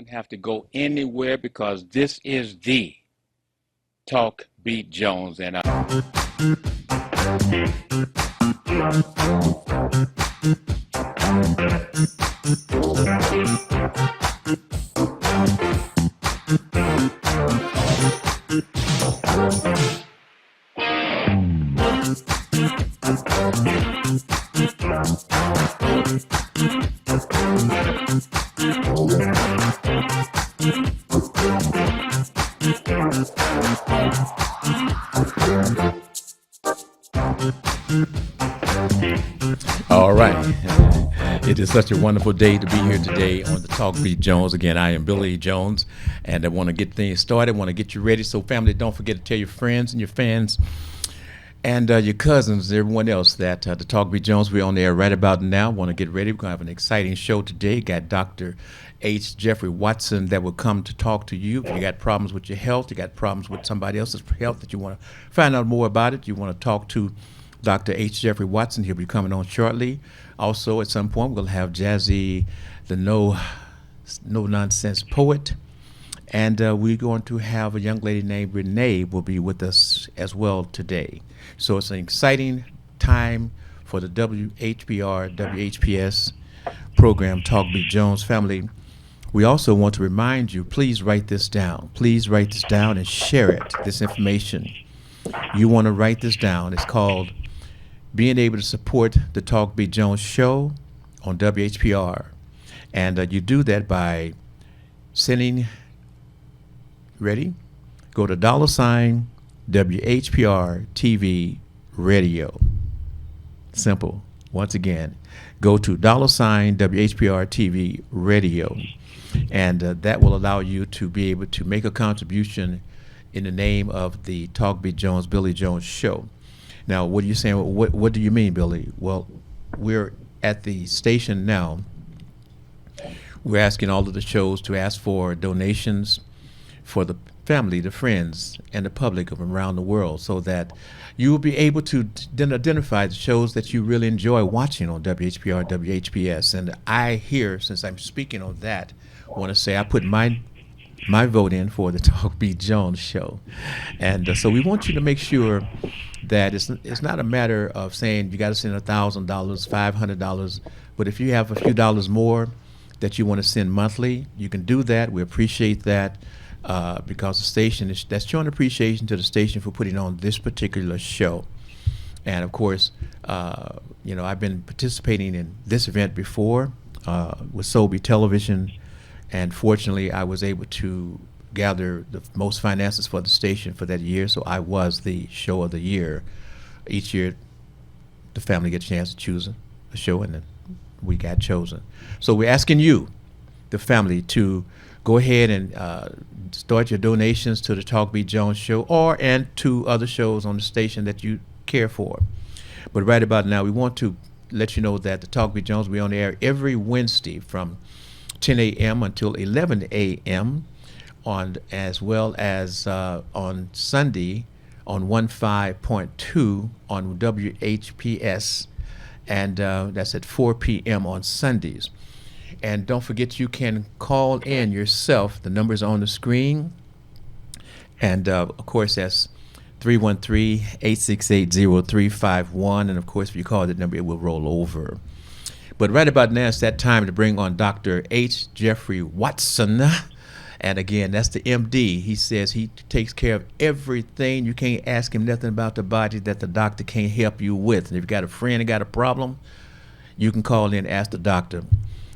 wouldn't have to go anywhere because this is the Talk Beat Jones. And all right. It is such a wonderful day to be here today on the Talk Beat Jones. Again, I am Billy Jones, and I want to get things started. I want to get you ready. So, family, don't forget to tell your friends and your fans and your cousins, everyone else that the Talk Beat Jones, we're on there right about now. Want to get ready. We're going to have an exciting show today. Got Dr. H. Jeffrey Watson that will come to talk to you. If you got problems with your health, you got problems with somebody else's health that you want to find out more about it, you want to talk to Dr. H. Jeffrey Watson. He'll be coming on shortly. Also, at some point, we're going to have Jazzy, the no-nonsense poet. And we're going to have a young lady named Renee will be with us as well today. So it's an exciting time for the WHPR, WHPS program, Talk Beat Jones family. We also want to remind you, please write this down. Please write this down and share it, this information. You want to write this down. It's called being able to support the Talk Beat Jones show on WHPR. And you do that by sending, ready? Go to $ WHPR TV radio. Simple. Once again, go to $ WHPR TV radio. And that will allow you to be able to make a contribution in the name of the Talk Beat Jones, Billy Jones show. Now, what are you saying? What do you mean, Billy? Well, we're at the station now. We're asking all of the shows to ask for donations for the family, the friends, and the public of around the world so that you will be able to then identify the shows that you really enjoy watching on WHPR, WHPS. And I here, since I'm speaking on that, want to say I put my vote in for the Talk Beat Jones show. And so we want you to make sure that it's not a matter of saying you got to send $1,000, $500, but if you have a few dollars more that you want to send monthly, you can do that. We appreciate that because the station that's showing appreciation to the station for putting on this particular show. And of course, I've been participating in this event before with Sobe Television, and fortunately, I was able to gather the most finances for the station for that year, so I was the show of the year. Each year, the family gets a chance to choose a show, and then we got chosen. So we're asking you, the family, to go ahead and start your donations to the Talk Beat Jones show and to other shows on the station that you care for. But right about now, we want to let you know that the Talk Beat Jones, we're on the air every Wednesday from 10 a.m. until 11 a.m. as well as on Sunday on 15.2 on WHPS, and that's at 4 p.m. on Sundays. And don't forget, you can call in yourself. The number's on the screen. And, of course, that's 313-868-0351. And, of course, if you call that number, it will roll over. But right about now, it's that time to bring on Dr. H. Jeffrey Watson. And again, that's the MD. He says he takes care of everything. You can't ask him nothing about the body that the doctor can't help you with. And if you got a friend that got a problem, you can call in and ask the doctor.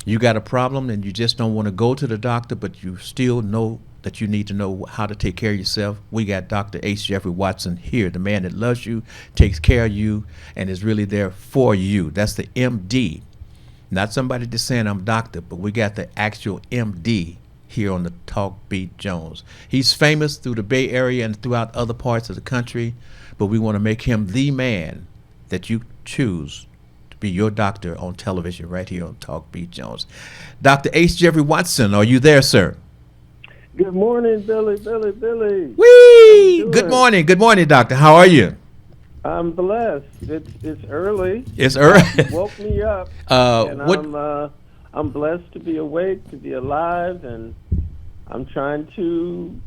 You got a problem and you just don't want to go to the doctor, but you still know that you need to know how to take care of yourself. We got Dr. H. Jeffrey Watson here, the man that loves you, takes care of you, and is really there for you. That's the MD. Not somebody just saying I'm doctor, but we got the actual MD here on the Talk Beat Jones. He's famous through the Bay Area and throughout other parts of the country, but we want to make him the man that you choose to be your doctor on television right here on Talk Beat Jones. Dr. H. Jeffrey Watson, are you there, sir? Good morning, Billy. Whee! Good morning, doctor. How are you? I'm blessed. It's early. It's early. You woke me up, and I'm blessed to be awake, to be alive, and I'm trying to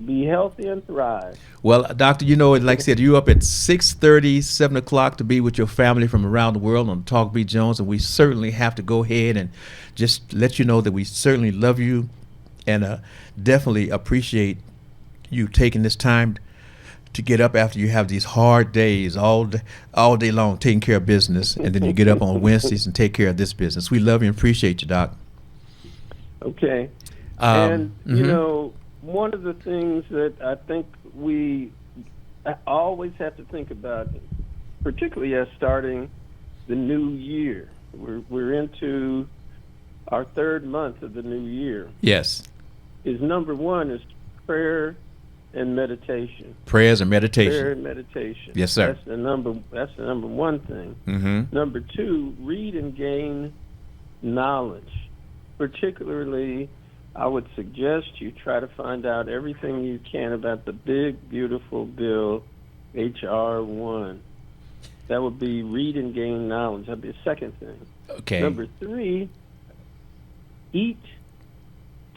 be healthy and thrive. Well, doctor, you know, like I said, you up at 6:30, 7 o'clock to be with your family from around the world on Talk Beat Jones, and we certainly have to go ahead and just let you know that we certainly love you and definitely appreciate you taking this time to get up after you have these hard days all day long taking care of business, and then you get up on Wednesdays and take care of this business. We love you and appreciate you, Doc. Okay. Um, And, you know, one of the things that I think we always have to think about, particularly as starting the new year, we're into our third month of the new year, Yes, is number one is prayer and meditation. prayers and Prayer meditation. and meditation. Yes, sir. That's the number one thing. Mm-hmm. Number two, read and gain knowledge. Particularly, I would suggest you try to find out everything you can about the big, beautiful bill, H.R. 1. That would be read and gain knowledge. That'd be the second thing. Okay. Number three, eat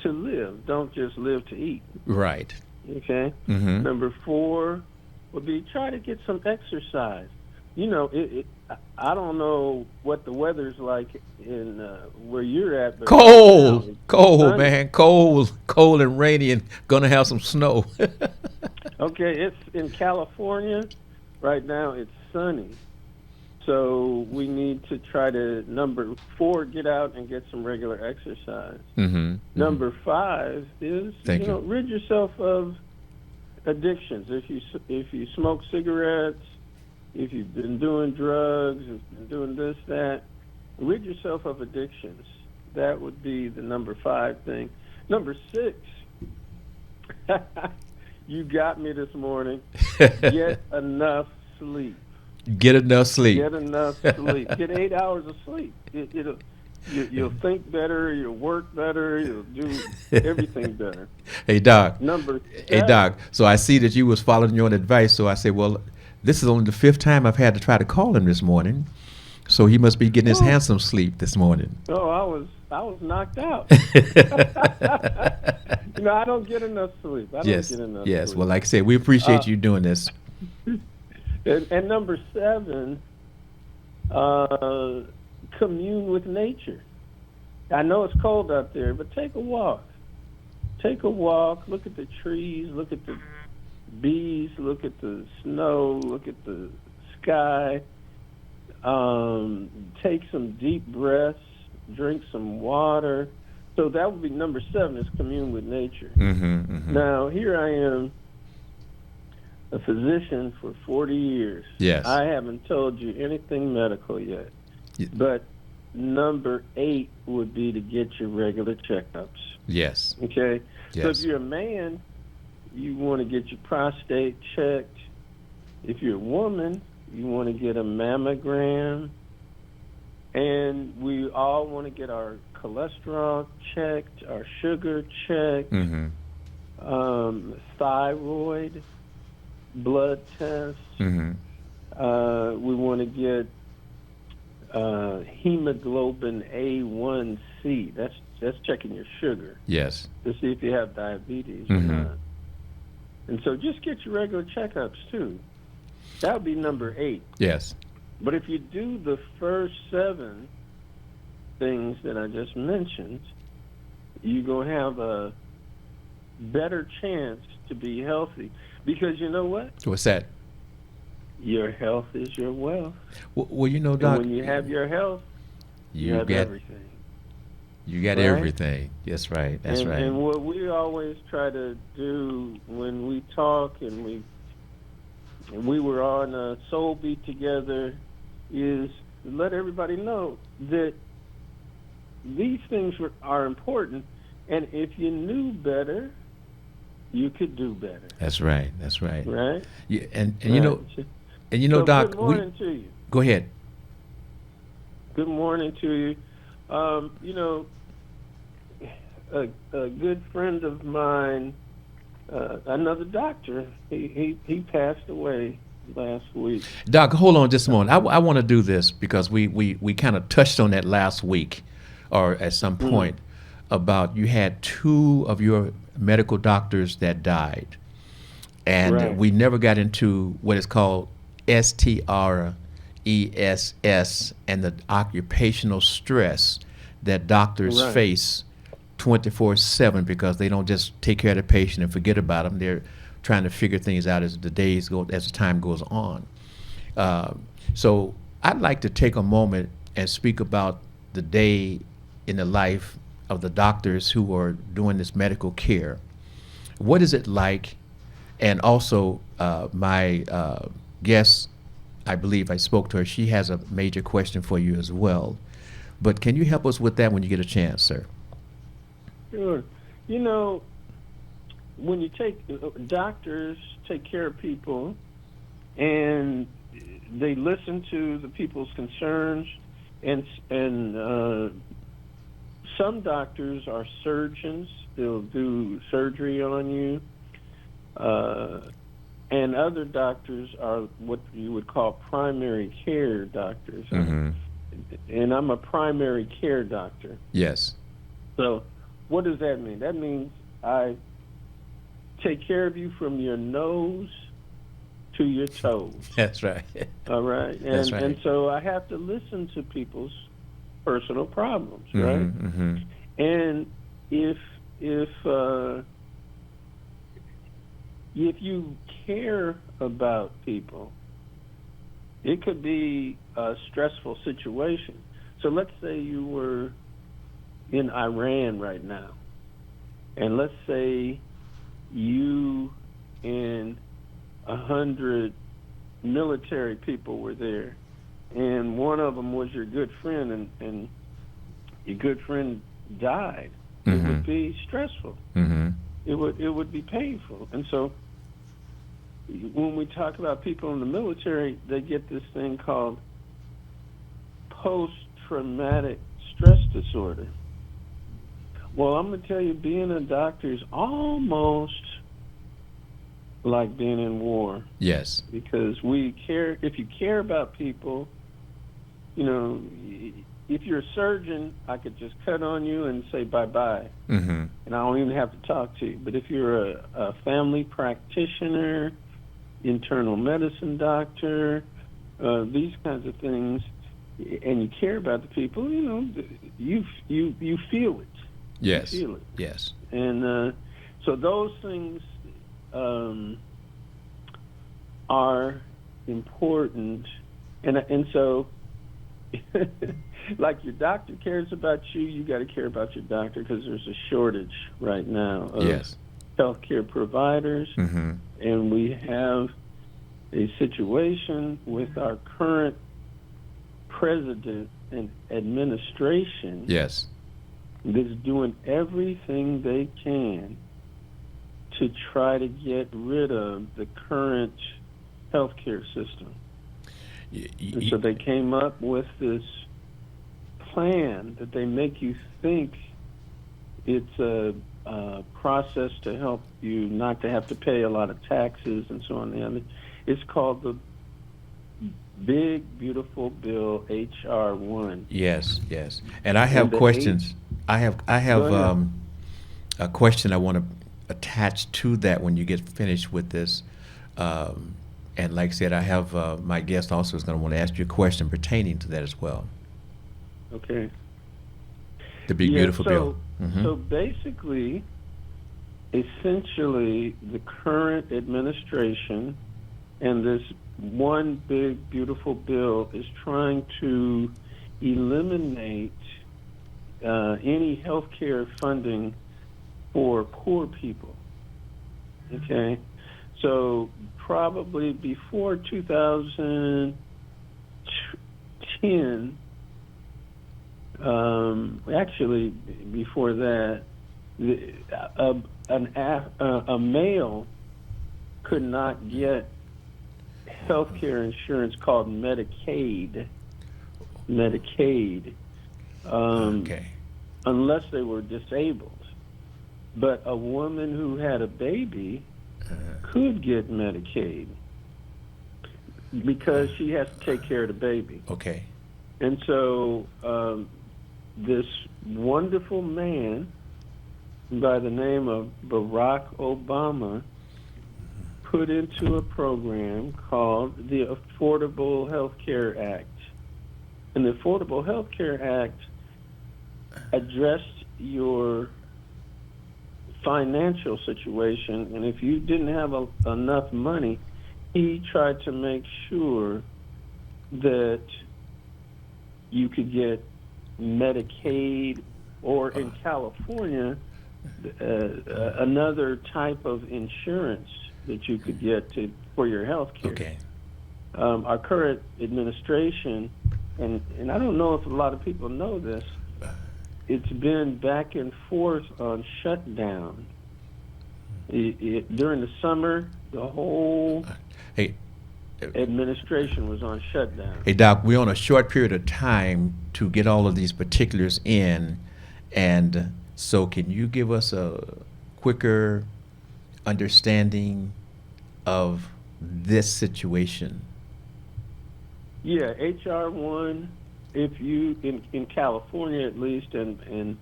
to live. Don't just live to eat. Right. Okay? Mm-hmm. Number four would be try to get some exercise. You know, I don't know what the weather's like in where you're at, but Cold, right now it's cold, sunny. man, cold and rainy, and gonna have some snow. Okay, it's in California right now. It's sunny, so we need to try to number four get out and get some regular exercise. Mm-hmm. Number five is Thank you. rid yourself of addictions. If you smoke cigarettes, if you've been doing drugs, if you've been doing this, that, rid yourself of addictions. That would be the number five thing. Number six, you got me this morning. Get enough sleep. Get enough sleep. Get enough sleep. Get 8 hours of sleep. You'll think better. You'll work better. You'll do everything better. Hey, Doc. Number Hey, seven, Doc. So I see that you was following your own advice. So I said, well, this is only the fifth time I've had to try to call him this morning. So he must be getting his Oh. handsome sleep this morning. Oh, I was knocked out. I don't get enough sleep. I don't Yes. get enough Yes. sleep. Well, like I said, we appreciate you doing this. And number seven, commune with nature. I know it's cold out there, but take a walk. Take a walk. Look at the trees. Look at the bees. Look at the snow. Look at the sky. Take some deep breaths. Drink some water. So that would be number seven, is commune with nature. Mm-hmm, mm-hmm. Now, here I am, a physician for 40 years. Yes. I haven't told you anything medical yet. Ye- But number 8 would be to get your regular checkups. Yes. Okay? So Yes. if you're a man, you want to get your prostate checked. If you're a woman, you want to get a mammogram. And we all want to get our cholesterol checked, our sugar checked, Mm-hmm. Thyroid, blood tests. Mm-hmm. We want to get hemoglobin A1C. That's checking your sugar Yes. to see if you have diabetes Mhm. or not. And so just get your regular checkups too. That would be number 8. Yes. But if you do the first 7 things that I just mentioned, you're going to have a better chance to be healthy. Because you know what? What's that? Your health is your wealth. Well, you know, And Doc, when you have your health, you you have got everything. right? Everything. That's right. That's and, right. And what we always try to do when we talk and we were on Soul Beat together is let everybody know that these things are important, and if you knew better, you could do better. That's right. That's right. Right? Yeah, and Right. you know, So Doc, good morning to you. go ahead. Good morning to you. A good friend of mine, another doctor, he passed away last week. Doc, hold on just a moment. I want to do this because we kind of touched on that last week or at some point. about you had two of your medical doctors that died, and Right. we never got into what is called STRESS and the occupational stress that doctors Right. face 24/7 because they don't just take care of the patient and forget about them. They're trying to figure things out as the days go, as the time goes on. Uh, so I'd like to take a moment and speak about the day in the life of the doctors who are doing this medical care. What is it like? And also, my guest, I believe I spoke to her, she has a major question for you as well. But can you help us with that when you get a chance, sir? Sure. You know, when you take doctors take care of people, and they listen to the people's concerns, and some doctors are surgeons. They'll do surgery on you, and other doctors are what you would call primary care doctors. And I'm a primary care doctor. Yes. So what does that mean? That means I take care of you from your nose to your toes. That's right. All right. And That's right. and so I have to listen to people's personal problems, right? And if you care about people, it could be a stressful situation. So let's say you were in Iran right now, and let's say you and 100 military people were there, and one of them was your good friend, and your good friend died. It would be stressful. It would be painful. And so when we talk about people in the military, they get this thing called post-traumatic stress disorder. Well, I'm going to tell you, being a doctor is almost like being in war. Yes. Because we care. If you care about people, you know, if you're a surgeon, I could just cut on you and say bye-bye, and I don't even have to talk to you. But if you're a family practitioner, internal medicine doctor, these kinds of things, and you care about the people, you know, you feel it. Yes. You feel it. Yes. And so those things are important, and so like your doctor cares about you, you got to care about your doctor, because there's a shortage right now of Yes. healthcare providers, and we have a situation with our current president and administration Yes. that's doing everything they can to try to get rid of the current healthcare system. And so they came up with this plan that they make you think it's a process to help you not to have to pay a lot of taxes and so on. And it's called the Big Beautiful Bill, H.R. 1. Yes. Yes. And I have And the questions. I have Go ahead. a question I want to attach to that when you get finished with this. And like I said, I have my guest also is going to want to ask you a question pertaining to that as well. Okay. The Big Beautiful Bill. So basically, essentially, the current administration and this one big beautiful bill is trying to eliminate any health care funding for poor people. Okay? So probably before 2010, actually before that, a male could not get health care insurance called Medicaid, Okay. unless they were disabled. But a woman who had a baby could get Medicaid because she has to take care of the baby. Okay. And so this wonderful man by the name of Barack Obama put into a program called the Affordable Health Care Act. And the Affordable Health Care Act addressed your financial situation, and if you didn't have enough money, he tried to make sure that you could get Medicaid, or in California, another type of insurance that you could get for your health care. Okay. Our current administration, and I don't know if a lot of people know this, it's been back and forth on shutdown. During the summer, the whole Hey, administration was on shutdown. hey, Doc, we're on a short period of time to get all of these particulars in, and so can you give us a quicker understanding of this situation? Yeah, HR 1, if you, in California at least, and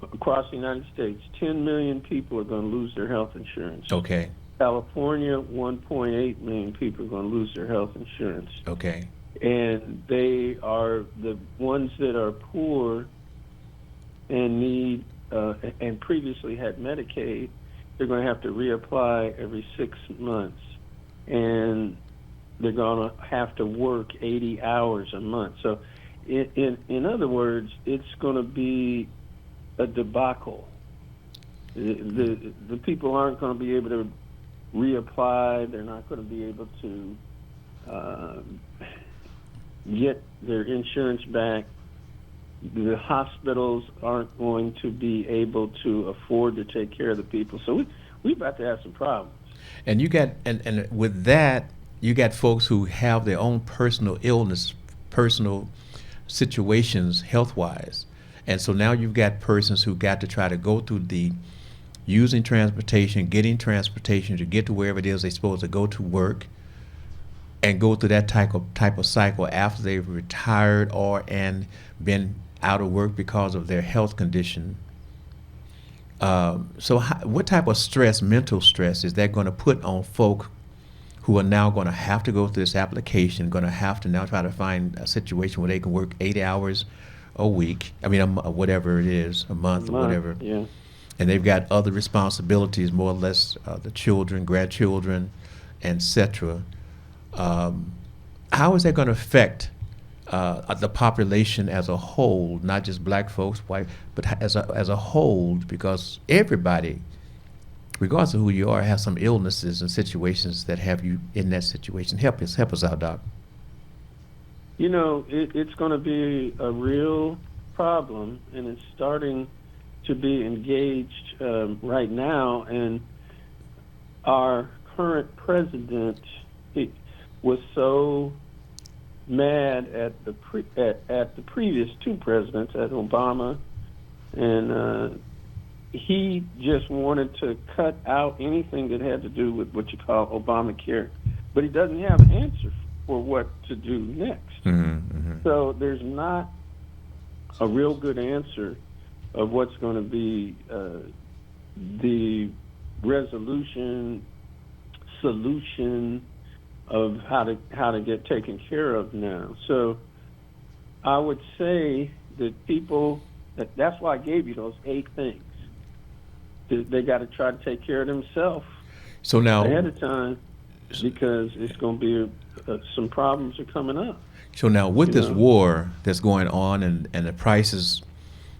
across the United States, 10 million people are going to lose their health insurance. Okay, California, 1.8 million people are going to lose their health insurance. okay, And they are the ones that are poor and need, and previously had Medicaid, they're going to have to reapply every 6 months. And they're going to have to work 80 hours a month. So, in other words, it's going to be a debacle. The people aren't going to be able to reapply. They're not going to be able to get their insurance back. The hospitals aren't going to be able to afford to take care of the people. So we're about to have some problems. and you got, and with that, you got folks who have their own personal illness, personal situations health-wise. And so now you've got persons who got to try to go through the using transportation, getting transportation to get to wherever it is they're supposed to go to work, and go through that type of cycle after they've retired or and been out of work because of their health condition. So what type of stress, mental stress, is that going to put on folk who are now going to have to go through this application, going to have to now try to find a situation where they can work 80 hours a week, whatever it is, a month or whatever. Yeah. And they've got other responsibilities, more or less, the children, grandchildren, etc. How is that going to affect the population as a whole, not just black folks, white, but as a whole? Because everybody, regardless of who you are, has some illnesses and situations that have you in that situation. Help us out, Doc. You know, it's going to be a real problem, and it's starting to be engaged right now. And our current president was so mad at the previous two presidents, at Obama, and he just wanted to cut out anything that had to do with what you call Obamacare, but he doesn't have an answer for what to do next. So there's not a real good answer of what's going to be the solution of how to get taken care of now. So I would say that people, that's why I gave you those 8 things. They got to try to take care of themselves So now, ahead of time, because it's going to be some problems are coming up. So now, with this know? war that's going on, and the prices,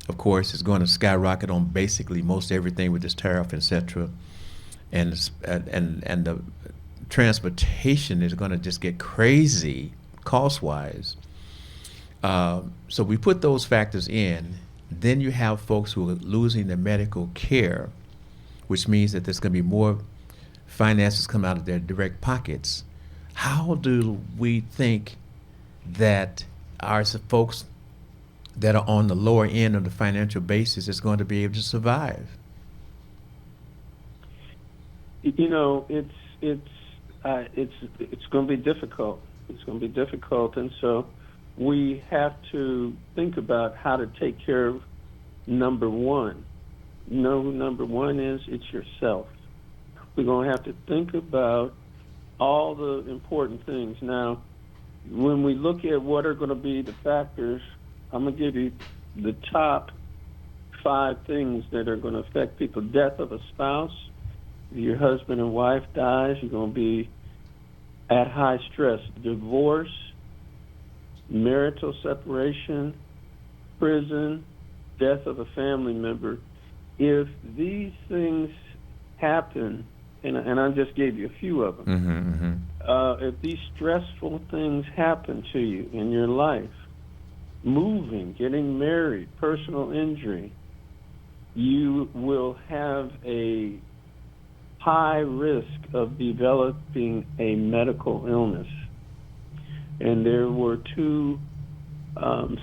of course, is going to skyrocket on basically most everything with this tariff, etc., and the transportation is going to just get crazy cost-wise. So we put those factors in. Then you have folks who are losing their medical care, which means that there's going to be more finances come out of their direct pockets. How do we think that our folks that are on the lower end of the financial basis is going to be able to survive? You know, it's going to be difficult. It's going to be difficult, and so we have to think about how to take care of number one. know who number one is? It's yourself. We're going to have to think about all the important things. Now, when we look at what are going to be the factors, I'm going to give you the top 5 things that are going to affect people. Death of a spouse. If your husband and wife dies, you're going to be at high stress. Divorce, marital separation, prison, death of a family member. If these things happen, and I just gave you a few of them, if these stressful things happen to you in your life, moving, getting married, personal injury, you will have a high risk of developing a medical illness. And there were 2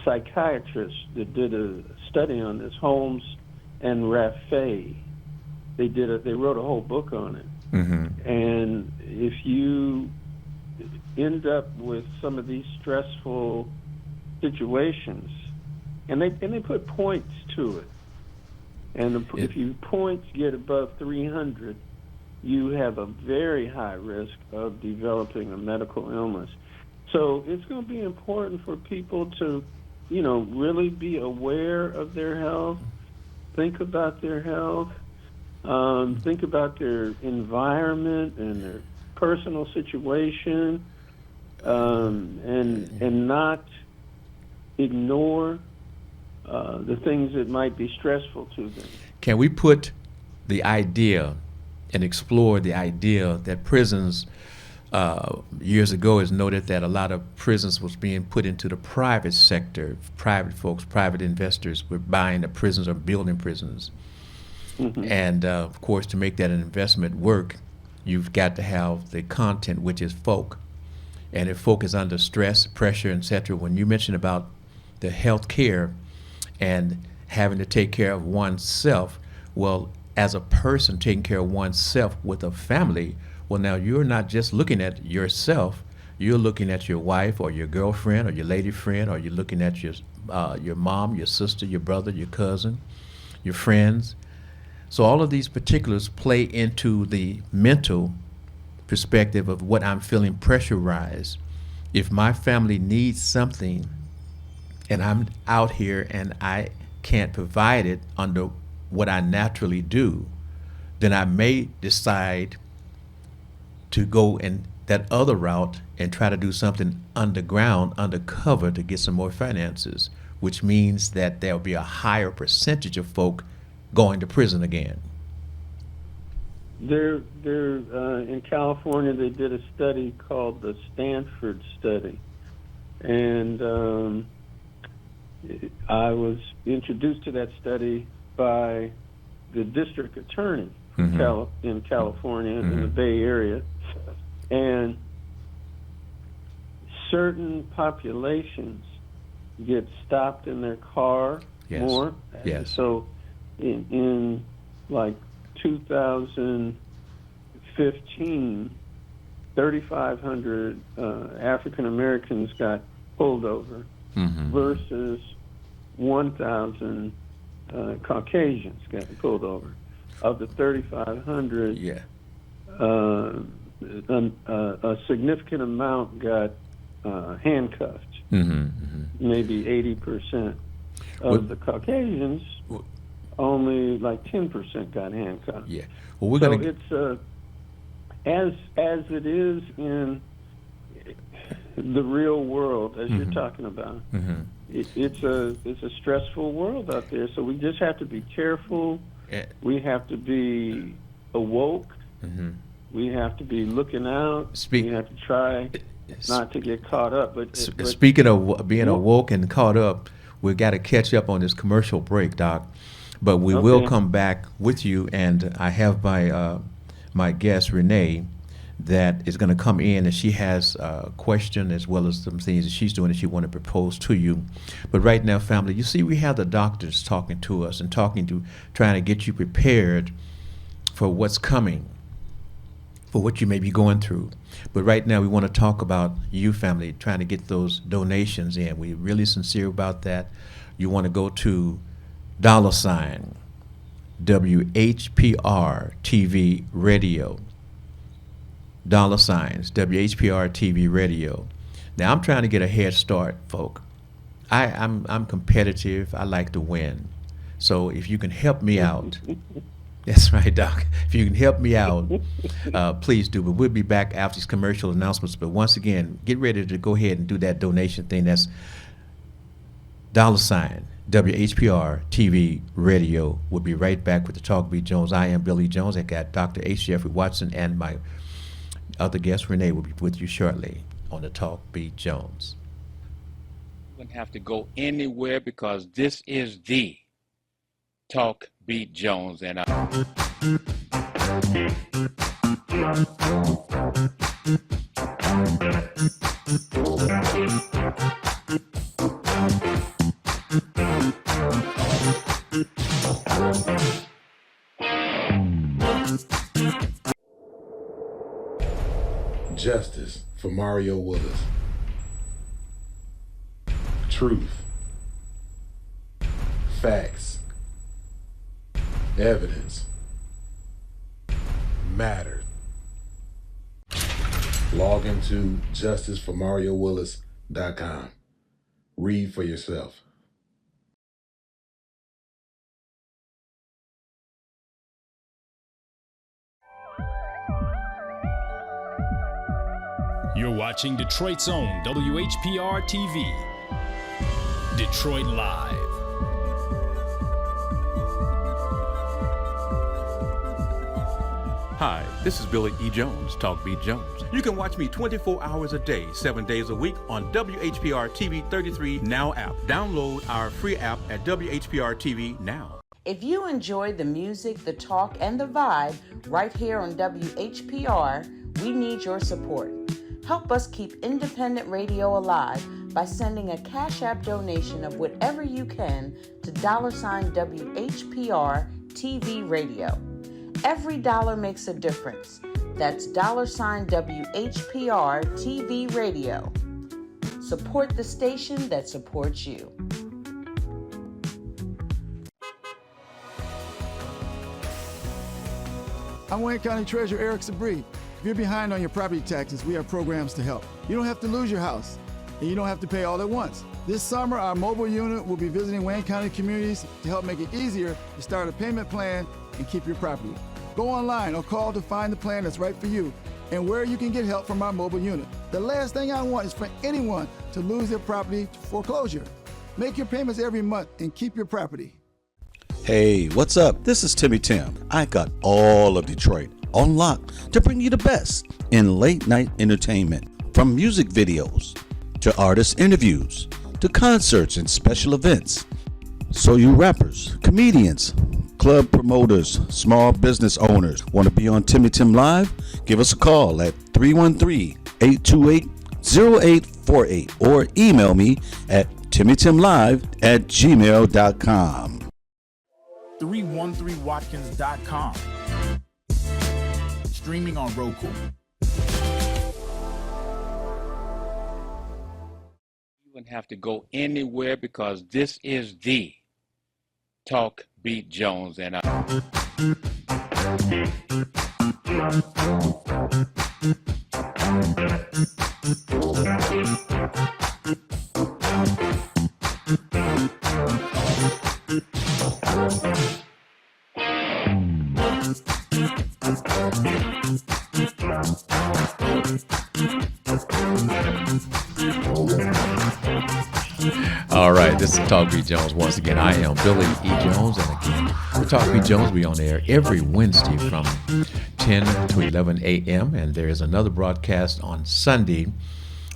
psychiatrists that did a study on this, Holmes and Raffay. They wrote a whole book on it. And if you end up with some of these stressful situations, and they put points to it, and if your points get above 300, you have a very high risk of developing a medical illness. So it's going to be important for people to, really be aware of their health, think about their health, think about their environment and their personal situation, and not ignore the things that might be stressful to them. Can we put the idea and explore the idea that prisons, years ago is noted that a lot of prisons was being put into the private sector. Private folks, private investors were buying the prisons or building prisons. And of course, to make that an investment work, you've got to have the content, which is folk. And if folk is under stress, pressure, etc., when you mention about the health care and having to take care of oneself, well, as a person taking care of oneself with a family, well, now you're not just looking at yourself, you're looking at your wife or your girlfriend or your lady friend, or you're looking at your mom, your sister, your brother, your cousin, your friends. So all of these particulars play into the mental perspective of what I'm feeling pressurized. If my family needs something and I'm out here and I can't provide it under what I naturally do, then I may decide to go in that other route and try to do something underground, undercover, to get some more finances, which means that there'll be a higher percentage of folk going to prison again. They're in California, they did a study called the Stanford study. And I was introduced to that study by the district attorney in California, in the Bay Area. And certain populations get stopped in their car more. Yes. So in like 2015, 3,500 African Americans got pulled over versus 1,000 Caucasians got pulled over. Of the 3,500, a significant amount got handcuffed. Maybe 80% of the Caucasians, only like 10% got handcuffed. Yeah. Well, we're so gonna. It's as it is in the real world, as you're talking about. It's a stressful world out there. So we just have to be careful. We have to be awoke. We have to be looking out. We have to try not to get caught up. But speaking of being awoke and caught up, we've got to catch up on this commercial break, Doc. But we will come back with you, and I have my guest, Renee, that is going to come in, and she has a question as well as some things that she's doing that she want to propose to you. But right now, family, you see we have the doctors talking to us and trying to get you prepared for what's coming, for what you may be going through. But right now we want to talk about you, family, trying to get those donations in. We're really sincere about that. You want to go to $, WHPR TV Radio. $ WHPR TV Radio. Now I'm trying to get a head start, folk. I'm competitive. I like to win. So if you can help me out, that's right, Doc. If you can help me out, please do. But we'll be back after these commercial announcements. But once again, get ready to go ahead and do that donation thing. That's $ WHPR TV Radio. We'll be right back with the Talk Beat Jones. I am Billy Jones. I got Dr. H. Jeffrey Watson, and my other guest, Renee, will be with you shortly on the Talk Beat Jones. You wouldn't have to go anywhere because this is the Talk Beat Jones, and Justice for Mario Willis. Truth. Facts. Evidence. Matter. Log into justiceformariowillis.com. Read for yourself. You're watching Detroit's own WHPR TV. Detroit Live. Hi, this is Billy E. Jones, Talk Beat Jones. You can watch me 24 hours a day, 7 days a week on WHPR TV 33 Now app. Download our free app at WHPR TV Now. If you enjoy the music, the talk, and the vibe right here on WHPR, we need your support. Help us keep independent radio alive by sending a Cash App donation of whatever you can to $WHPR TV Radio. Every dollar makes a difference. That's $WHPR TV Radio. Support the station that supports you. I'm Wayne County Treasurer Eric Sabri. If you're behind on your property taxes, we have programs to help. You don't have to lose your house, and you don't have to pay all at once. This summer, our mobile unit will be visiting Wayne County communities to help make it easier to start a payment plan and keep your property. Go online or call to find the plan that's right for you and where you can get help from our mobile unit. The last thing I want is for anyone to lose their property to foreclosure. Make your payments every month and keep your property. Hey, what's up? This is Timmy Tim. I got all of Detroit on lock to bring you the best in late night entertainment. From music videos to artist interviews to concerts and special events. So you rappers, comedians, club promoters, small business owners want to be on Timmy Tim Live? Give us a call at 313-828-0848 or email me at timmytimlive@gmail.com. 313watkins.com. Streaming on Roku. you wouldn't have to go anywhere because this is the Talk Beat Jones, and All right, this is Talk Beat Jones. Once again, I am Billy E. Jones, and again, the Talk Beat Jones, we on air every Wednesday from 10 to 11 a.m., and there is another broadcast on Sunday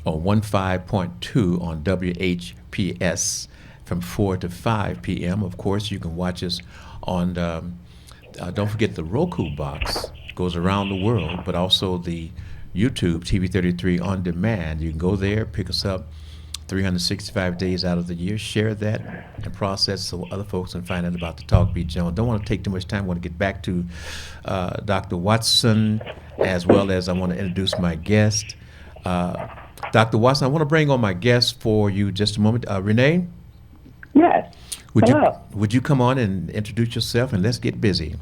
on 15.2 on WHPS from 4 to 5 p.m. Of course, you can watch us on, don't forget the Roku box, goes around the world, but also the YouTube TV 33 on demand. You can go there, pick us up 365 days out of the year, share that and process so other folks can find out about the Talk Beat Jones. Don't want to take too much time. I want to get back to Dr. Watson, as well as I want to introduce my guest. Dr. Watson, I want to bring on my guest for you just a moment. Renee? Yes. Hello. Would you come on and introduce yourself, and let's get busy?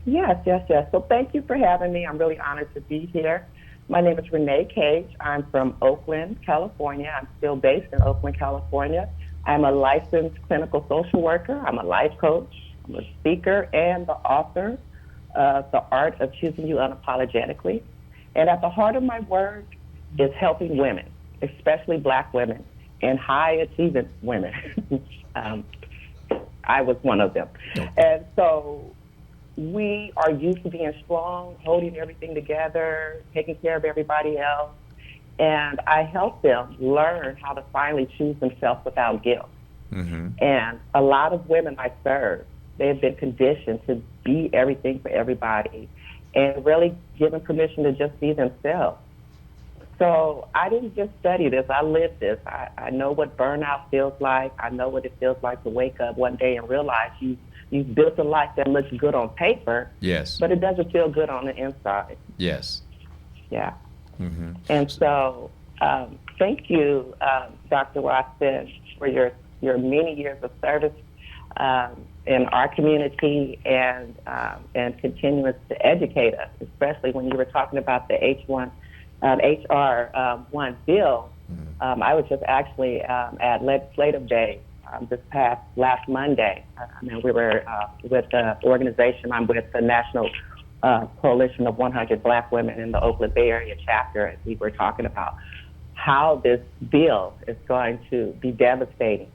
Yes. So thank you for having me. I'm really honored to be here. My name is Renee Cage. I'm from Oakland, California. I'm still based in Oakland, California. I'm a licensed clinical social worker. I'm a life coach. I'm a speaker and the author of The Art of Choosing You Unapologetically. And at the heart of my work is helping women, especially Black women and high achieving women. I was one of them. And so we are used to being strong, holding everything together, taking care of everybody else. And I help them learn how to finally choose themselves without guilt. And a lot of women I serve, they have been conditioned to be everything for everybody and really given permission to just be themselves. So I didn't just study this, I lived this. I know what burnout feels like. I know what it feels like to wake up one day and realize you've built a life that looks good on paper, Yes. but it doesn't feel good on the inside. Yes. Yeah. And so thank you, Dr. Watson, for your many years of service in our community and continuing to educate us, especially when you were talking about the HR 1 bill. I was just actually at Legislative Day last Monday. We were with the organization I'm with, the National Coalition of 100 Black Women in the Oakland Bay Area chapter, and we were talking about how this bill is going to be devastating,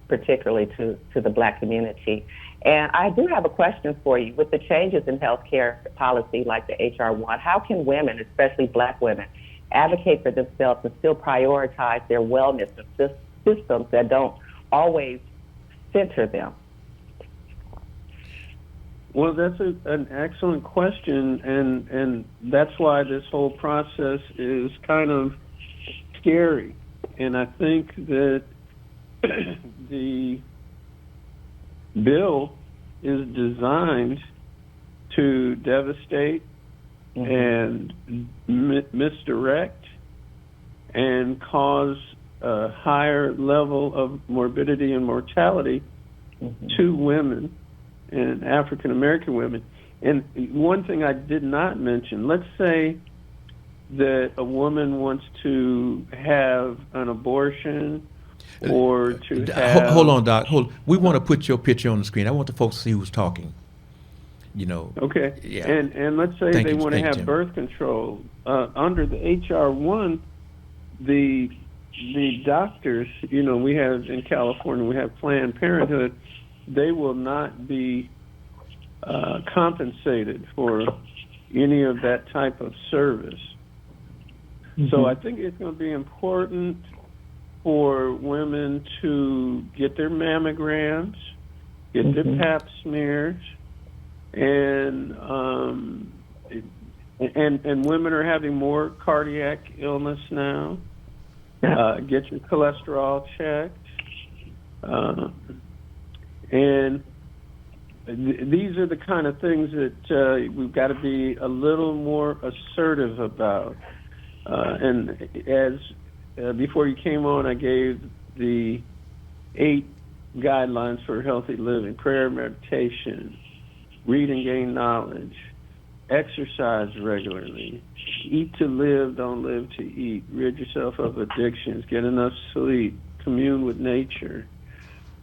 particularly to the Black community. And I do have a question for you. With the changes in healthcare policy like the HR 1, how can women, especially Black women, advocate for themselves and still prioritize their wellness and systems that don't always center them? Well, that's an excellent question, and that's why this whole process is kind of scary. And I think that the bill is designed to devastate and misdirect and cause a higher level of morbidity and mortality to women and African American women. And one thing I did not mention, let's say that a woman wants to have an abortion or to have... Hold on, Doc. We want to put your picture on the screen. I want the folks to see who's talking. Okay. Yeah. And let's say they want to have birth control. Under the HR 1, the doctors, we have in California, we have Planned Parenthood, they will not be compensated for any of that type of service. So I think it's going to be important for women to get their mammograms, get their pap smears, and women are having more cardiac illness now. Get your cholesterol checked, and these are the kind of things that we've got to be a little more assertive about. And as before you came on, I gave the 8 guidelines for healthy living: prayer, meditation, read and gain knowledge, exercise regularly, eat to live, don't live to eat, rid yourself of addictions, get enough sleep, commune with nature.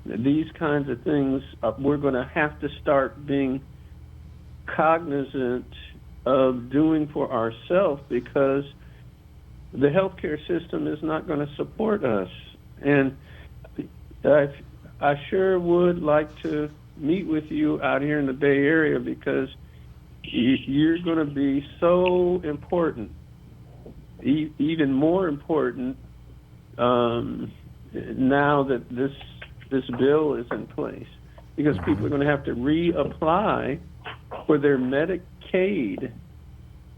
These kinds of things we're going to have to start being cognizant of doing for ourselves, because the healthcare system is not going to support us. And I sure would like to meet with you out here in the Bay Area, because you're going to be so important, even more important now that this bill is in place, because people are going to have to reapply for their Medicaid,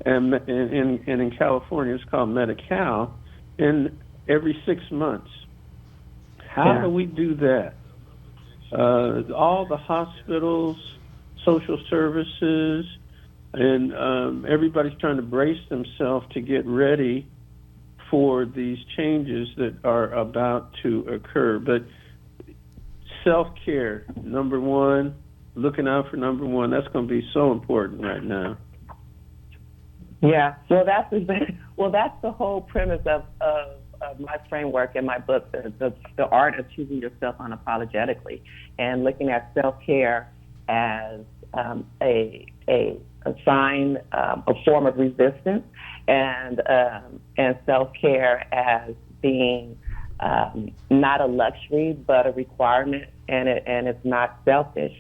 and in California it's called Medi-Cal, in every 6 months. How do we do that? All the hospitals, social services, and everybody's trying to brace themselves to get ready for these changes that are about to occur. But self-care, number one, looking out for number one. That's going to be so important right now. Yeah, well, that's the whole premise of my framework in my book, the art of choosing yourself unapologetically, and looking at self-care as a sign, a form of resistance, and self-care as being not a luxury but a requirement, and it's not selfish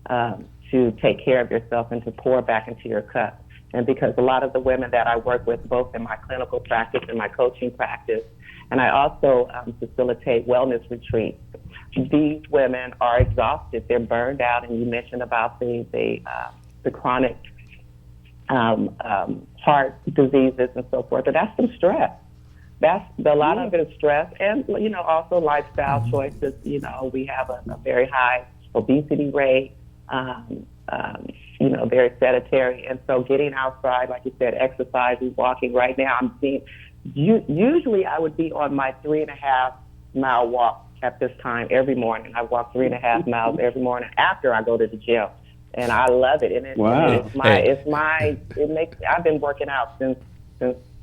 to take care of yourself and to pour back into your cup. And because a lot of the women that I work with, both in my clinical practice and my coaching practice, and I also facilitate wellness retreats, these women are exhausted. They're burned out. And you mentioned about the chronic heart diseases and so forth. But that's some stress. A lot of it is stress, and also lifestyle choices. We have a very high obesity rate. Very sedentary. And so getting outside, like you said, exercising, walking. Right now, I'm seeing, usually I would be on my 3.5 mile walk at this time every morning. I walk 3.5 miles every morning after I go to the gym. And I love it. And Wow. I've been working out since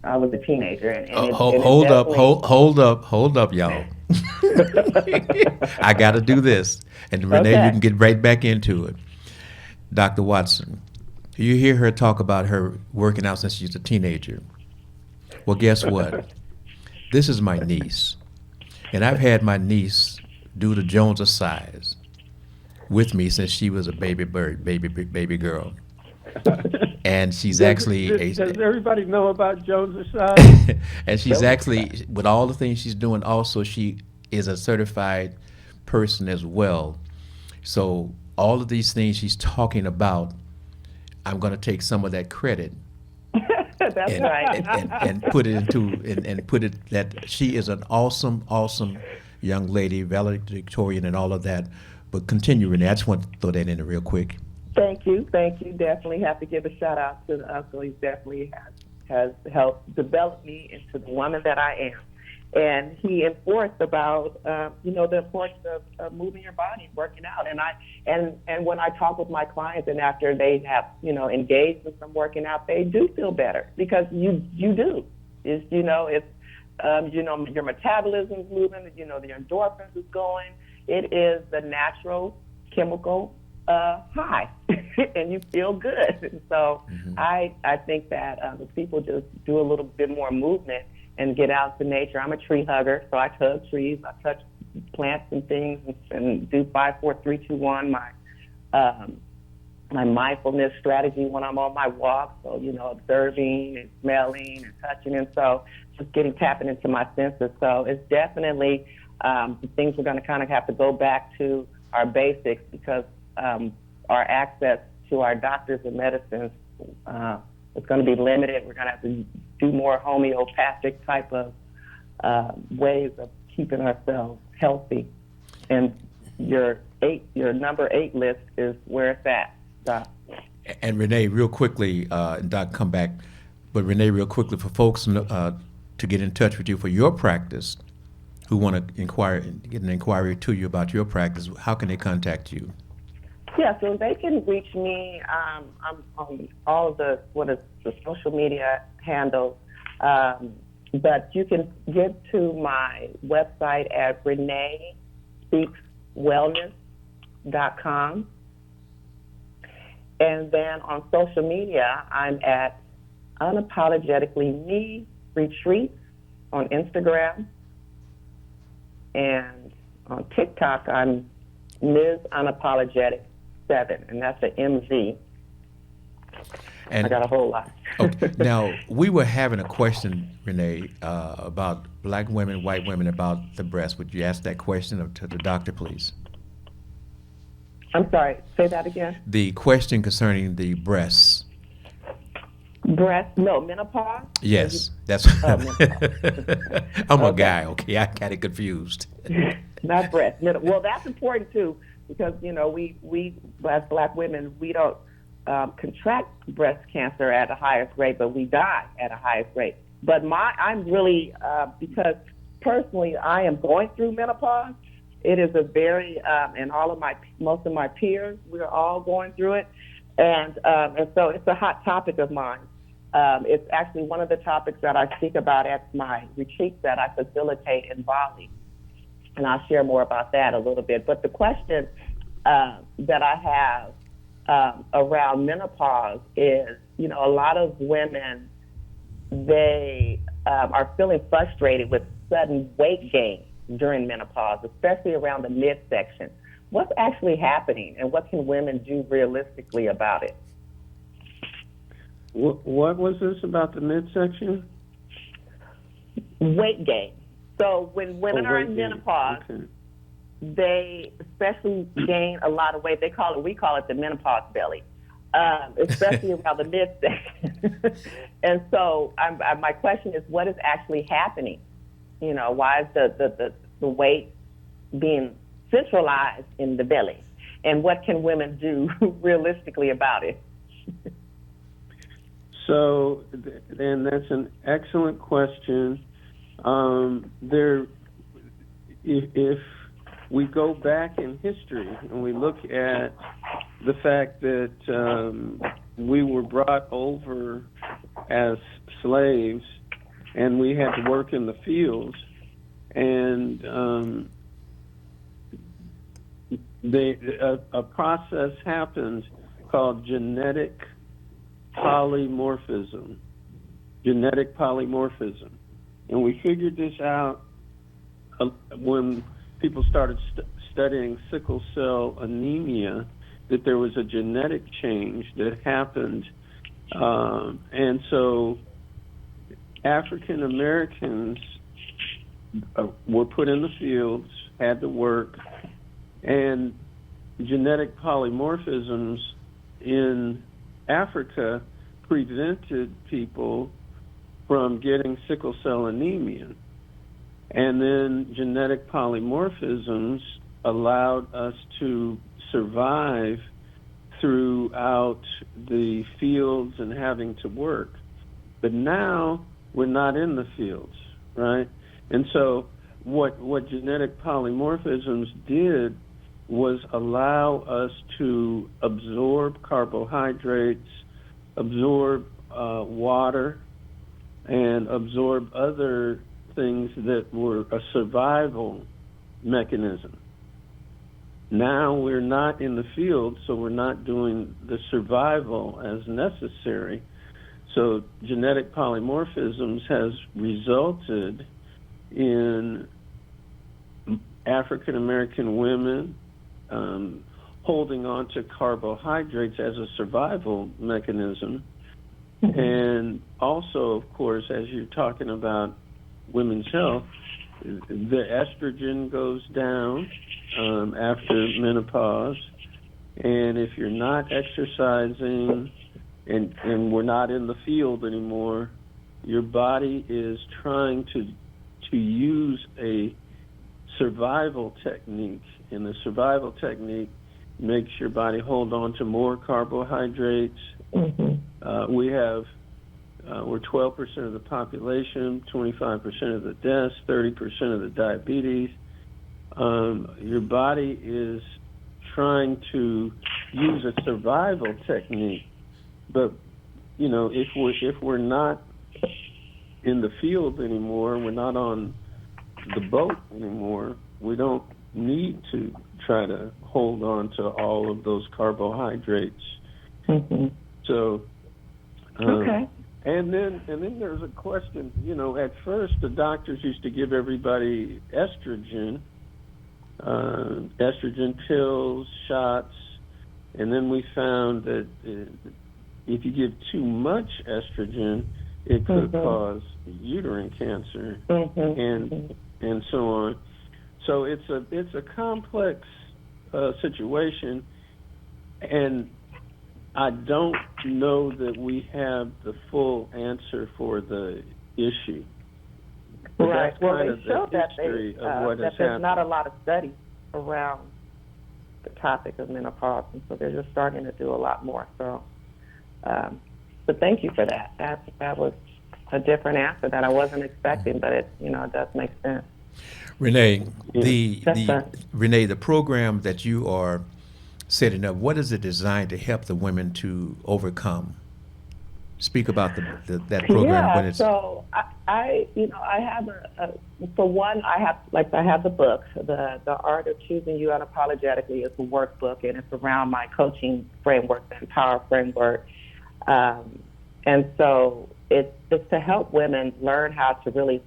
I was a teenager. Hold up, y'all. I got to do this. And Renee, Okay. you can get right back into it. Dr. Watson, you hear her talk about her working out since she's a teenager. Well, guess what? This is my niece. And I've had my niece do the Jones size with me since she was a baby girl. And she's actually Does everybody know about Jones' side? and she's actually, with all the things she's doing, also she is a certified person as well. So all of these things she's talking about, I'm going to take some of that credit That's right. and put it and put it that she is an awesome young lady, valedictorian and all of that. But continue, Renee. I just want to throw that in there real quick. Thank you. Definitely have to give a shout out to the uncle. He definitely has helped develop me into the woman that I am. And he enforced about the importance of moving your body, working out. And when I talk with my clients, and after they have engaged in some working out, they do feel better, because you do. It's your metabolism is moving. The endorphins is going. It is the natural chemical high, and you feel good. And so I think that if people just do a little bit more movement and get out to nature. I'm a tree hugger, so I hug trees. I touch plants and things, and do 5, 4, 3, 2, 1. My mindfulness strategy when I'm on my walk. So observing and smelling and touching, and so just tapping into my senses. So it's definitely the things we're going to kind of have to go back to our basics, because our access to our doctors and medicines is going to be limited. We're going to have to do more homeopathic type of ways of keeping ourselves healthy. And your number 8 list is where it's at, Doc. And Renee, real quickly, and Doc, come back. But Renee, real quickly, for folks to get in touch with you for your practice, who want to get an inquiry to you about your practice, how can they contact you? Yeah, so they can reach me. I'm on all of the social media handles, but you can get to my website at ReneeSpeaksWellness.com, and then on social media I'm at Unapologetically Me Retreats on Instagram, and on TikTok I'm Ms. Unapologetic 7, and that's the MZ. And I got a whole lot. Okay. Now, we were having a question, Renee, about black women, white women, about the breast. Would you ask that question to the doctor, please? I'm sorry, say that again. The question concerning the breasts. Menopause? Yes, that's. I'm a guy, okay? I got it confused. Not breast. Well, that's important too, because we as black women, we don't contract breast cancer at a highest rate, but we die at a highest rate. But I'm really because personally I am going through menopause, It is a very, and most of my peers, we're all going through it. And so it's a hot topic of mine. It's actually one of the topics that I speak about at my retreats that I facilitate in Bali. And I'll share more about that a little bit. But the question that I have around menopause is, you know, a lot of women, they are feeling frustrated with sudden weight gain during menopause, especially around the midsection. What's actually happening, and what can women do realistically about it? What was this about the midsection? Weight gain. So when women are in weight gain. menopause, Okay. they especially gain a lot of weight. We call it the menopause belly, especially around the midsection. And so my question is, what is actually happening? You know, why is the weight being centralized in the belly? And what can women do realistically about it? So, and that's an excellent question. If we go back in history and we look at the fact that we were brought over as slaves and we had to work in the fields, and a process happened called genetic polymorphism. And we figured this out when people started studying sickle cell anemia, that there was a genetic change that happened. And so African Americans were put in the fields, had to work, and genetic polymorphisms in Africa prevented people from getting sickle cell anemia. And then genetic polymorphisms allowed us to survive throughout the fields and having to work. But now we're not in the fields, right? And so what genetic polymorphisms did was allow us to absorb carbohydrates, absorb water, and absorb other things that were a survival mechanism. Now we're not in the field, so we're not doing the survival as necessary. So genetic polymorphisms has resulted in African American women holding on to carbohydrates as a survival mechanism. And also, of course, as you're talking about women's health, the estrogen goes down after menopause. And if you're not exercising and we're not in the field anymore, your body is trying to use a survival technique. And the survival technique makes your body hold on to more carbohydrates. We're 12% of the population, 25% of the deaths, 30% of the diabetes. Your body is trying to use a survival technique, but you know, if we're not in the field anymore, we're not on the boat anymore, we don't need to try to hold on to all of those carbohydrates. So, Okay. And then there's a question. You know, at first the doctors used to give everybody estrogen pills, shots, and then we found that if you give too much estrogen, it could cause uterine cancer and so on. So it's a complex situation, and I don't know that we have the full answer for the issue. But Right. that's Well, kind they of show the that history of what has there's not a happened. lot of studies around the topic of menopause, and so they're just starting to do a lot more. So, but thank you for that. That was a different answer that I wasn't expecting, but it does make sense. Renee, That's right. Renee, the program that you are setting up, what is it designed to help the women to overcome? Speak about that program when Yeah, it's. so I have for one, I have the book, the Art of Choosing You Unapologetically. It's a workbook, and it's around my coaching framework, the Empower framework. And so it's to help women learn how to really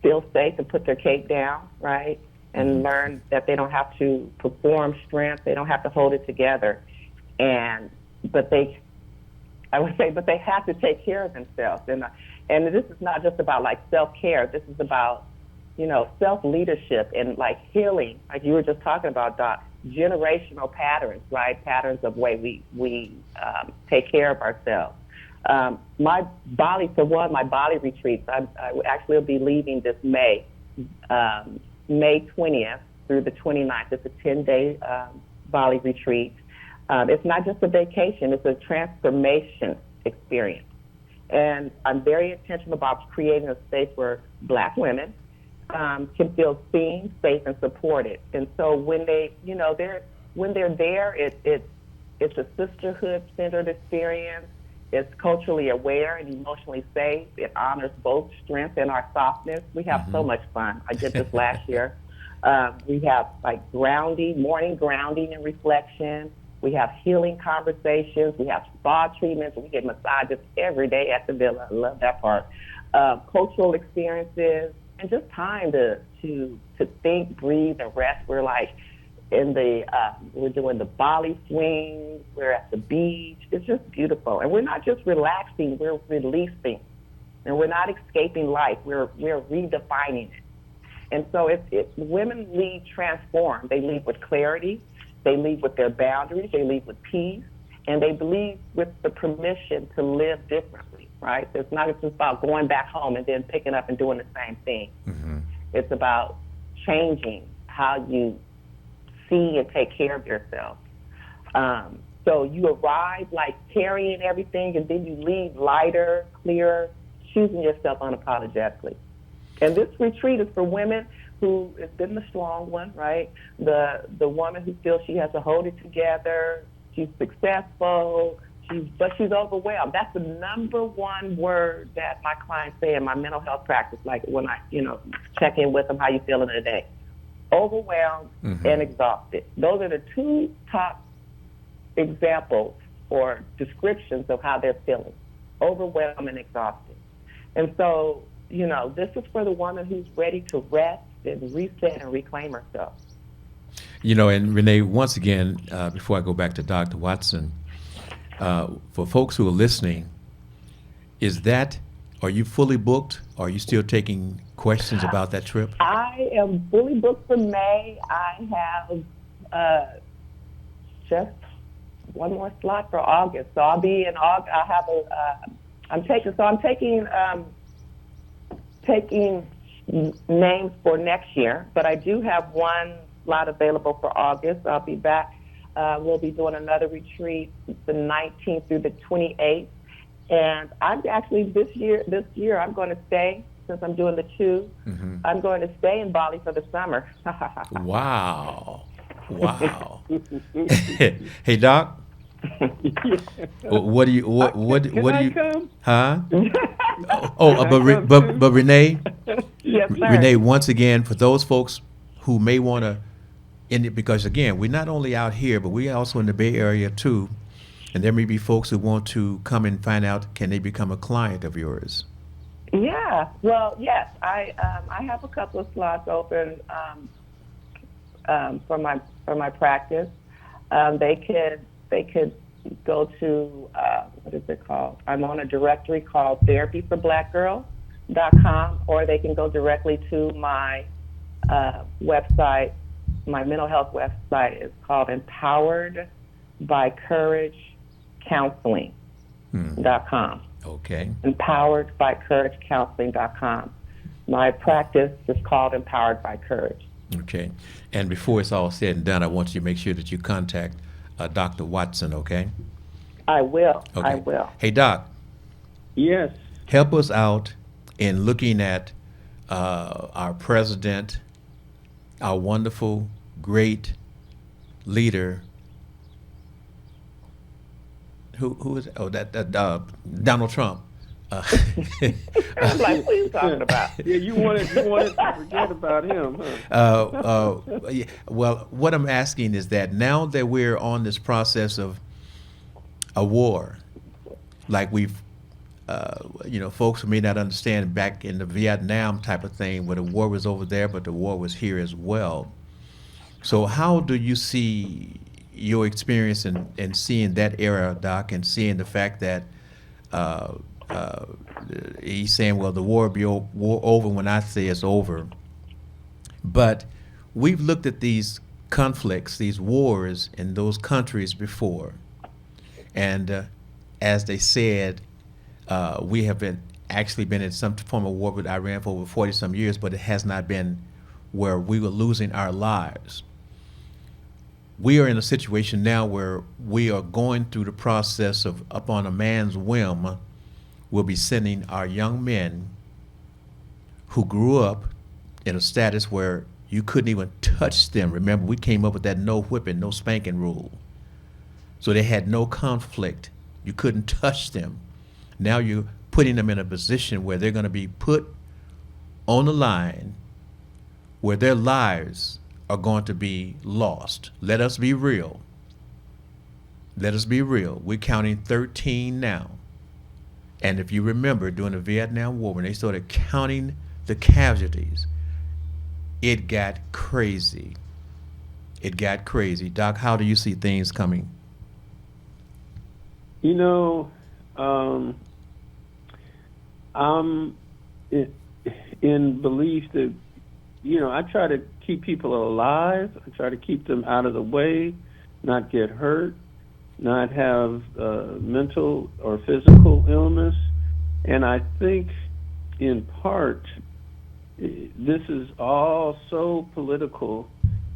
feel safe and put their cape down, right? And learn that they don't have to perform strength, they don't have to hold it together, but they have to take care of themselves. And this is not just about like self-care. This is about, self-leadership and like healing, like you were just talking about, Doc, generational patterns, right? Patterns of way we take care of ourselves. My Bali retreats, I actually will be leaving this May 20th through the 29th. It's a 10-day Bali retreat. It's not just a vacation, it's a transformation experience. And I'm very intentional about creating a space where Black women can feel seen, safe, and supported. And so when they're there, it's a sisterhood-centered experience. It's culturally aware and emotionally safe. It honors both strength and our softness. We have so much fun. I did this last year. We have like morning grounding and reflection. We have healing conversations. We have spa treatments. We get massages every day at the villa. I love that part. Cultural experiences and just time to think, breathe, and rest. We're like we're doing the Bali swing. We're at the beach. It's just beautiful. And we're not just relaxing, we're releasing. And we're not escaping life. We're redefining it. And so if women leave transformed, they leave with clarity, they leave with their boundaries, they leave with peace, and they leave with the permission to live differently, right? It's not just about going back home and then picking up and doing the same thing. It's about changing how you see and take care of yourself. So you arrive like carrying everything, and then you leave lighter, clearer, choosing yourself unapologetically. And this retreat is for women who has been the strong one, right? The woman who feels she has to hold it together, she's successful, but she's overwhelmed. That's the number one word that my clients say in my mental health practice, like when I, check in with them, how you feeling today? Overwhelmed and exhausted. Those are the two top examples or descriptions of how they're feeling, overwhelmed and exhausted. And so, this is for the woman who's ready to rest and reset and reclaim herself. And Renee, once again, before I go back to Dr. Watson, for folks who are listening, are you fully booked? Or are you still taking questions about that trip? I am fully booked for May. I have just one more slot for August. So I'll be in August. I have I'm taking names for next year, but I do have one slot available for August. I'll be back. We'll be doing another retreat the 19th through the 28th. And I'm actually this year I'm going to stay, since I'm doing the two. I'm going to stay in Bali for the summer. Wow. Hey, Doc. What do you come? Huh? But Renee. Yes, sir. Renee, once again, for those folks who may want to because again, we're not only out here, but we're also in the Bay Area too. And there may be folks who want to come and find out, can they become a client of yours? Yeah. Well, yes. I have a couple of slots open for my practice. They could go to what is it called? I'm on a directory called therapyforblackgirl.com, or they can go directly to my website. My mental health website is called Empowered by Courage Counseling.com. Okay. Empowered by Courage Counseling.com. My practice is called Empowered by Courage. Okay. And before it's all said and done, I want you to make sure that you contact Dr. Watson, okay? I will. Okay. I will. Hey, Doc. Yes. Help us out in looking at our president, our wonderful, great leader. Who is Donald Trump. I'm like, what are you talking about? Yeah, you wanted to forget about him, huh? Yeah, well, what I'm asking is that now that we're on this process of a war, like we've, folks who may not understand back in the Vietnam type of thing, where the war was over there, but the war was here as well. So how do you see your experience in seeing that era, Doc, and seeing the fact that he's saying, well, the war will be over when I say it's over. But we've looked at these conflicts, these wars in those countries before. And as they said, we have actually been in some form of war with Iran for over 40 some years, but it has not been where we were losing our lives. We are in a situation now where we are going through the process of, upon a man's whim, we'll be sending our young men who grew up in a status where you couldn't even touch them. Remember, we came up with that no whipping, no spanking rule. So they had no conflict. You couldn't touch them. Now you're putting them in a position where they're going to be put on the line, where their lives are going to be lost. Let us be real. Let us be real. We're counting 13 now. And if you remember, during the Vietnam War, when they started counting the casualties, it got crazy. It got crazy. Doc, how do you see things coming? I'm in belief that, I try to keep people alive. I try to keep them out of the way, not get hurt, not have mental or physical illness. And I think, in part, this is all so political,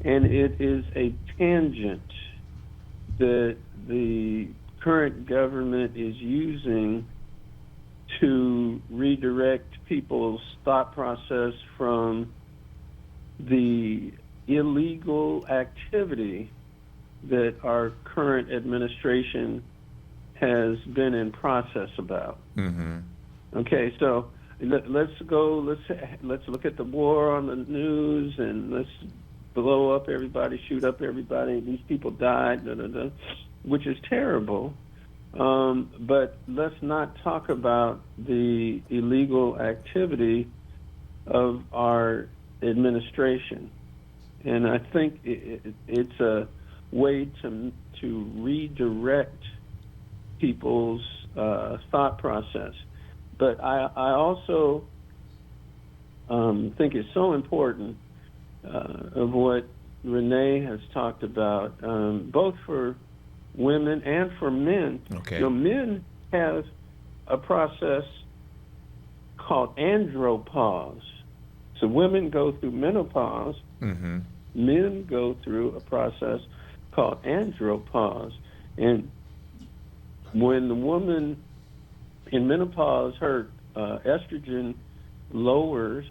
and it is a tangent that the current government is using to redirect people's thought process from the illegal activity that our current administration has been in process about. Mm-hmm. Okay, so let's look at the war on the news, and let's blow up everybody, shoot up everybody. These people died, which is terrible. But let's not talk about the illegal activity of our administration. And I think it's a way to redirect people's thought process. But I also think it's so important of what Renee has talked about, both for women and for men. Okay. Men have a process called andropause. So women go through menopause. Mm-hmm. Men go through a process called andropause. And when the woman in menopause, her estrogen lowers,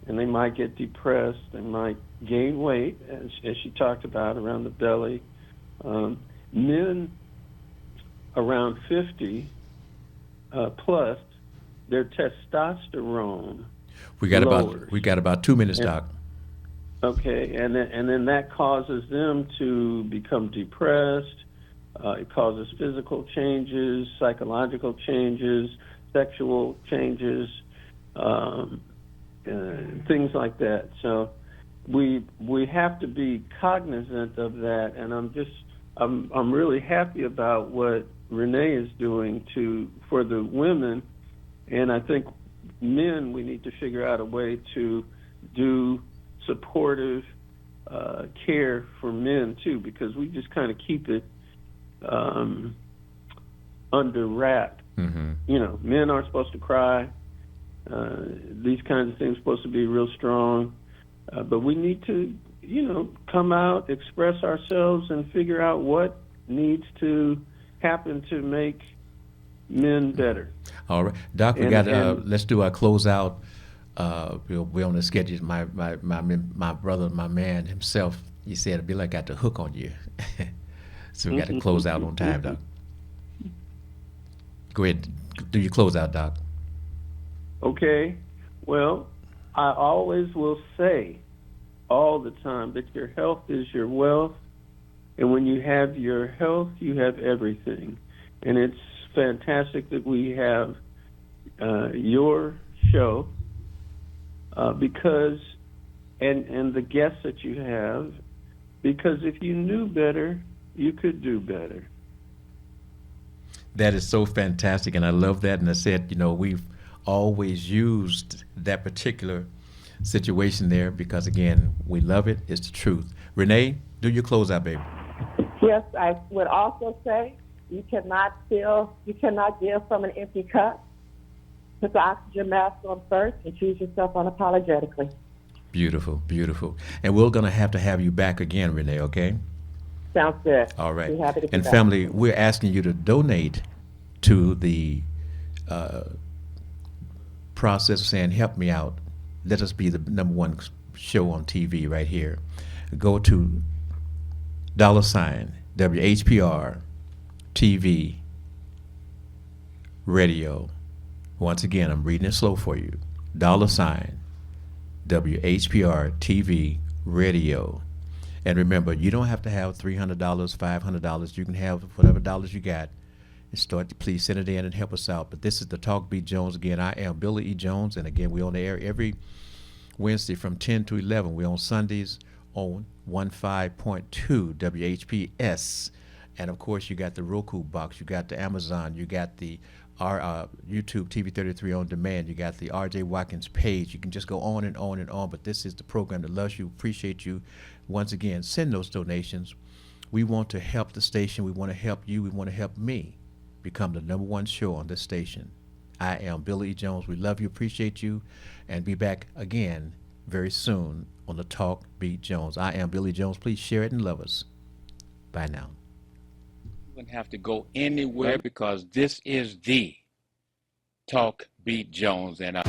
and they might get depressed, they might gain weight, as she talked about, around the belly. Men around 50 plus, their testosterone lowers. We got about 2 minutes, Doc. Okay, and then that causes them to become depressed. It causes physical changes, psychological changes, sexual changes, things like that. So we have to be cognizant of that, and I'm really happy about what Renee is doing for the women, and I think men, we need to figure out a way to do supportive care for men too, because we just kind of keep it under wrap. Mm-hmm. Men aren't supposed to cry. These kinds of things are supposed to be real strong, but we need to come out, express ourselves, and figure out what needs to happen to make men better. All right, Doc, we got. Let's do our closeout we're on the schedule. My brother, my man himself, he said it'd be like I got the hook on you. So we got to close out on time, Doc. Go ahead, do your close out, Doc. Okay. Well, I always will say all the time that your health is your wealth, and when you have your health, you have everything. And it's fantastic that we have your show because, and the guests that you have, because if you knew better, you could do better. That is so fantastic, and I love that. And I said, you know, we've always used that particular situation there because, again, we love it. It's the truth. Renee, do your closeout, baby. Yes, I would also say you cannot give from an empty cup. Put the oxygen mask on first and choose yourself unapologetically. Beautiful, beautiful. And we're going to have you back again, Renee, okay? Sounds good. All right. Be happy to be And back. family, we're asking you to donate to the process of saying, help me out. Let us be the #1 show on TV right here. Go to $WHPR TV radio. Once again, I'm reading it slow for you. $WHPR TV radio. And remember, you don't have to have $300, $500. You can have whatever dollars you got. And start, please send it in and help us out. But this is the Talk Beat Jones. Again, I am Billy E. Jones. And again, we're on the air every Wednesday from 10 to 11. We're on Sundays on 15.2 WHPS. And of course, you got the Roku box, you got the Amazon, you got the YouTube TV33 on demand, you got the RJ Watkins page. You can just go on and on and on. But this is the program that loves you, appreciate you. Once again, send those donations. We want to help the station. We want to help you. We want to help me become the #1 show on this station. I am Billy E. Jones. We love you, appreciate you, and be back again very soon on the Talk Beat Jones. I am Billy Jones. Please share it and love us. Bye now. You wouldn't have to go anywhere because this is the Talk Beat Jones, and I